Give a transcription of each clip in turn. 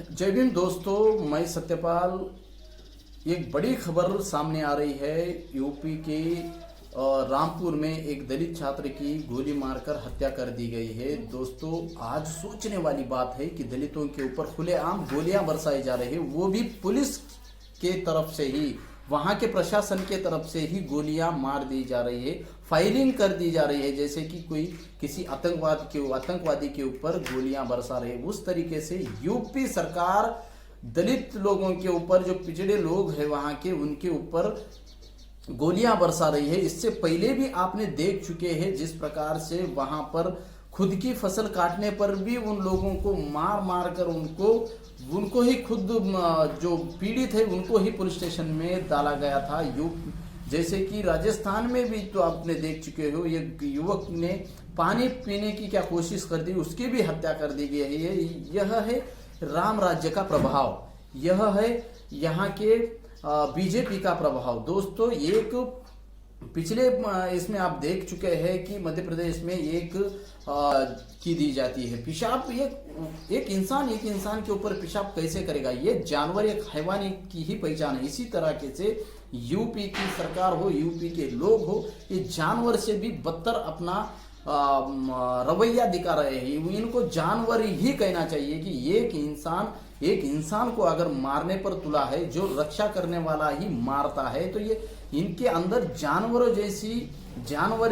जय भीम दोस्तों, मैं सत्यपाल। एक बड़ी खबर सामने आ रही है। यूपी के रामपुर में एक दलित छात्र की गोली मारकर हत्या कर दी गई है। दोस्तों, आज सोचने वाली बात है कि दलितों के ऊपर खुलेआम गोलियां बरसाई जा रही है, वो भी पुलिस के तरफ से ही, वहां के प्रशासन के तरफ से ही गोलियां मार दी जा रही है, फायरिंग कर दी जा रही है, जैसे कि कोई किसी आतंकवादी के ऊपर गोलियां बरसा रहे। उस तरीके से यूपी सरकार दलित लोगों के ऊपर, जो पिछड़े लोग हैं वहां के, उनके ऊपर गोलियां बरसा रही है। इससे पहले भी आपने देख चुके हैं जिस प्रकार से वहां पर खुद की फसल काटने पर भी उन लोगों को मार मार कर उनको ही खुद जो पीड़ित है उनको ही पुलिस स्टेशन में डाला गया था। जैसे कि राजस्थान में भी तो आपने देख चुके हो, एक युवक ने पानी पीने की क्या कोशिश कर दी, उसकी भी हत्या कर दी गई है। यह है राम राज्य का प्रभाव, यह है यहाँ के बीजेपी का प्रभाव। दोस्तों, एक पिछले इसमें आप देख चुके हैं कि मध्य प्रदेश में एक की दी जाती है पेशाब। एक इंसान के ऊपर पेशाब कैसे करेगा? ये जानवर, एक हैवानी की ही पहचान है। इसी तरह से यूपी की सरकार हो, यूपी के लोग हो, ये जानवर से भी बदतर अपना रवैया दिखा रहे हैं। इनको जानवर ही कहना चाहिए कि एक इंसान को अगर मारने पर तुला है, जो रक्षा करने वाला ही मारता है, तो ये इनके अंदर जानवर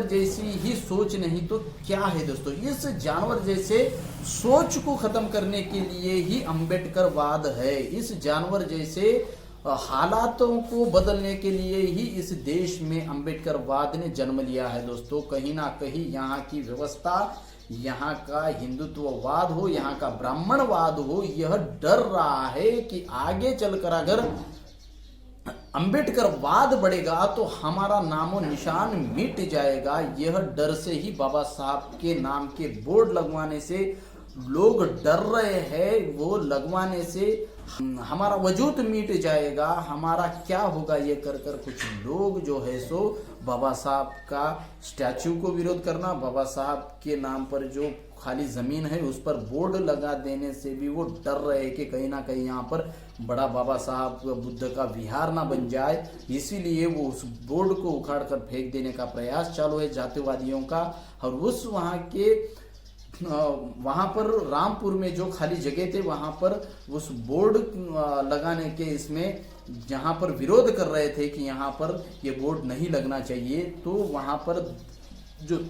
जैसी ही सोच नहीं तो क्या है दोस्तों? इस जानवर जैसे सोच को खत्म करने के लिए ही अंबेडकरवाद है। इस जानवर जैसे हालातों को बदलने के लिए ही इस देश में अंबेडकरवाद ने जन्म लिया है। दोस्तों, कहीं ना कहीं यहाँ की व्यवस्था, यहाँ का हिंदुत्ववाद हो, यहाँ का ब्राह्मणवाद हो, यह डर रहा है कि आगे चलकर अगर अंबेडकरवाद बढ़ेगा तो हमारा नामो निशान मिट जाएगा। यह डर से ही बाबा साहब के नाम के बोर्ड लगवाने से लोग डर रहे हैं। वो लगवाने से हमारा वजूद मिट जाएगा, हमारा क्या होगा, ये कर कुछ लोग जो है सो बाबा साहब का स्टैचू को विरोध करना, बाबा साहब के नाम पर जो खाली जमीन है उस पर बोर्ड लगा देने से भी वो डर रहे हैं कि कहीं ना कहीं यहाँ पर बड़ा बाबा साहब बुद्ध का विहार ना बन जाए। इसीलिए वो उस बोर्ड को उखाड़ कर फेंक देने का प्रयास चालू है जातिवादियों का। और उस वहां पर रामपुर में जो खाली जगह थे, वहां पर उस बोर्ड लगाने के इसमें जहां पर विरोध कर रहे थे कि यहाँ पर ये बोर्ड नहीं लगना चाहिए, तो वहां पर जो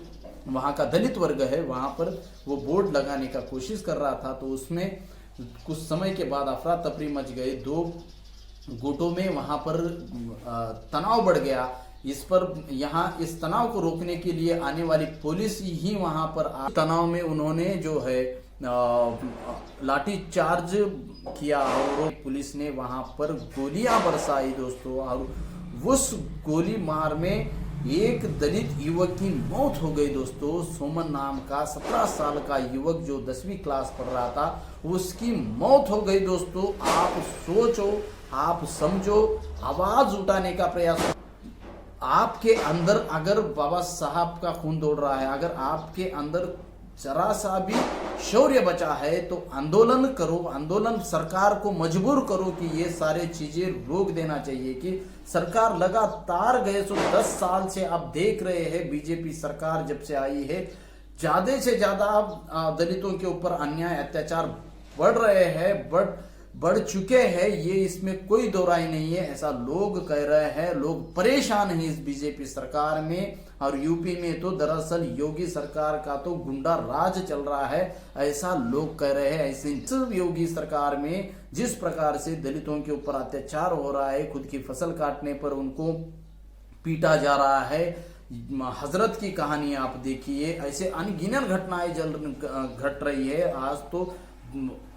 वहां का दलित वर्ग है वहां पर वो बोर्ड लगाने का कोशिश कर रहा था। तो उसमें कुछ समय के बाद अफरा तफरी मच गए, दो गुटों में वहां पर तनाव बढ़ गया। इस तनाव को रोकने के लिए आने वाली पुलिस ही वहां पर तनाव में उन्होंने जो है लाठी चार्ज किया और पुलिस ने वहां पर गोलियां बरसाई दोस्तों। और उस गोली मार में एक दलित युवक की मौत हो गई दोस्तों। सोमन नाम का 17 साल का युवक जो 10वीं क्लास पढ़ रहा था, उसकी मौत हो गई दोस्तों। आप सोचो, आप समझो, आवाज उठाने का प्रयास। आपके अंदर अगर बाबा साहब का खून दौड़ रहा है, अगर आपके अंदर जरा सा भी शौर्य बचा है, तो आंदोलन करो, आंदोलन सरकार को मजबूर करो कि ये सारे चीजें रोक देना चाहिए। कि सरकार लगातार गए 10 साल से आप देख रहे हैं, बीजेपी सरकार जब से आई है, ज्यादा से ज्यादा दलितों के ऊपर अन्याय अत्याचार बढ़ रहे हैं, बढ़ चुके हैं। ये इसमें कोई दो राय नहीं है, ऐसा लोग कह रहे हैं। लोग परेशान हैं इस बीजेपी सरकार में। और यूपी में तो दरअसल योगी सरकार का तो गुंडा राज चल रहा है, ऐसा लोग कह रहे हैं। ऐसे योगी सरकार में जिस प्रकार से दलितों के ऊपर अत्याचार हो रहा है, खुद की फसल काटने पर उनको पीटा जा रहा है, हजरत की कहानी आप देखिए, ऐसे अनगिनत घटनाएं घट रही है। आज तो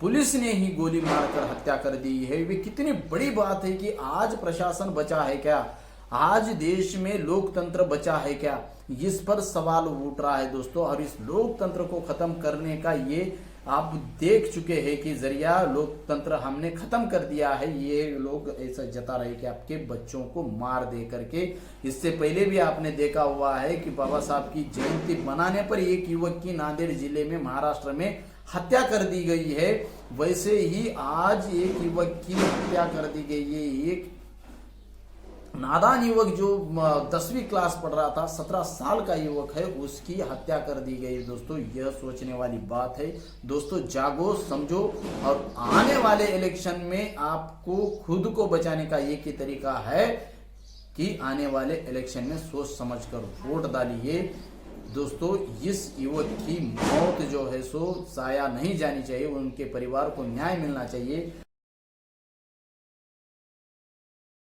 पुलिस ने ही गोली मारकर हत्या कर दी है। वे कितनी बड़ी बात है कि आज प्रशासन बचा है क्या, आज देश में लोकतंत्र बचा है क्या, इस पर सवाल उठ रहा है दोस्तों। और इस लोकतंत्र को खत्म करने का ये आप देख चुके हैं कि जरिया लोकतंत्र हमने खत्म कर दिया है। ये लोग ऐसा जता रहे कि आपके बच्चों को मार दे करके। इससे पहले भी आपने देखा हुआ है कि बाबा साहब की जयंती मनाने पर एक युवक की नांदेड़ जिले में, महाराष्ट्र में हत्या कर दी गई है, वैसे ही आज एक युवक की हत्या कर दी गई है। एक नादान युवक जो 10वीं क्लास पढ़ रहा था, 17 साल का युवक है, उसकी हत्या कर दी गई। दोस्तों यह सोचने वाली बात है। दोस्तों जागो, समझो, और आने वाले इलेक्शन में आपको खुद को बचाने का एक ही तरीका है कि आने वाले इलेक्शन में सोच समझकर वोट डालिए। दोस्तों इस युवक की मौत जो है सो जाया नहीं जानी चाहिए, उनके परिवार को न्याय मिलना चाहिए।